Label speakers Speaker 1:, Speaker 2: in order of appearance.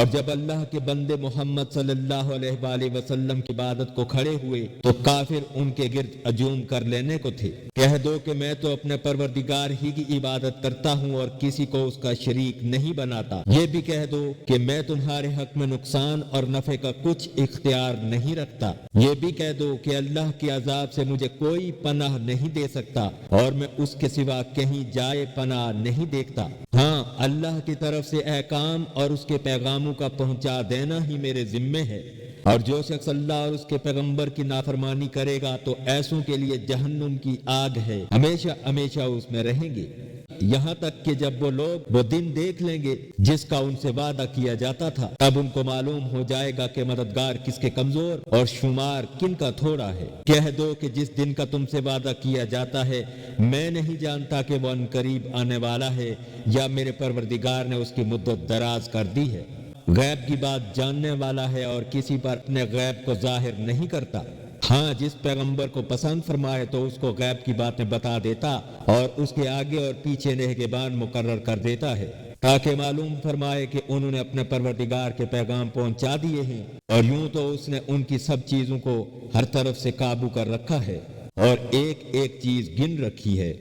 Speaker 1: اور جب اللہ کے بندے محمد صلی اللہ علیہ وآلہ وسلم کی عبادت کو کھڑے ہوئے تو کافر ان کے گرد ہجوم کر لینے کو تھے۔ کہہ دو کہ میں تو اپنے پروردگار ہی کی عبادت کرتا ہوں اور کسی کو اس کا شریک نہیں بناتا۔ یہ بھی کہہ دو کہ میں تمہارے حق میں نقصان اور نفع کا کچھ اختیار نہیں رکھتا۔ یہ بھی کہہ دو کہ اللہ کے عذاب سے مجھے کوئی پناہ نہیں دے سکتا اور میں اس کے سوا کہیں جائے پناہ نہیں دیکھتا۔ ہاں، اللہ کی طرف سے احکام اور اس کے پیغاموں کا پہنچا دینا ہی میرے ذمے ہے، اور جو شخص اللہ اور اس کے پیغمبر کی نافرمانی کرے گا تو ایسوں کے لیے جہنم کی آگ ہے، ہمیشہ ہمیشہ اس میں رہیں گے، یہاں تک کہ جب وہ لوگ وہ دن دیکھ لیں گے جس کا ان سے وعدہ کیا جاتا تھا، تب ان کو معلوم ہو جائے گا کہ مددگار کس کے کمزور اور شمار کن کا تھوڑا ہے۔ کہہ دو کہ جس دن کا تم سے وعدہ کیا جاتا ہے میں نہیں جانتا کہ وہ عنقریب آنے والا ہے یا میرے پروردگار نے اس کی مدت دراز کر دی ہے۔ غیب کی بات جاننے والا ہے اور کسی پر اپنے غیب کو ظاہر نہیں کرتا۔ ہاں، جس پیغمبر کو پسند فرمائے تو اس کو غیب کی باتیں بتا دیتا اور اس کے آگے اور پیچھے نگہبان مقرر کر دیتا ہے تاکہ معلوم فرمائے کہ انہوں نے اپنے پروردگار کے پیغام پہنچا دیے ہیں، اور یوں تو اس نے ان کی سب چیزوں کو ہر طرف سے قابو کر رکھا ہے اور ایک ایک چیز گن رکھی ہے۔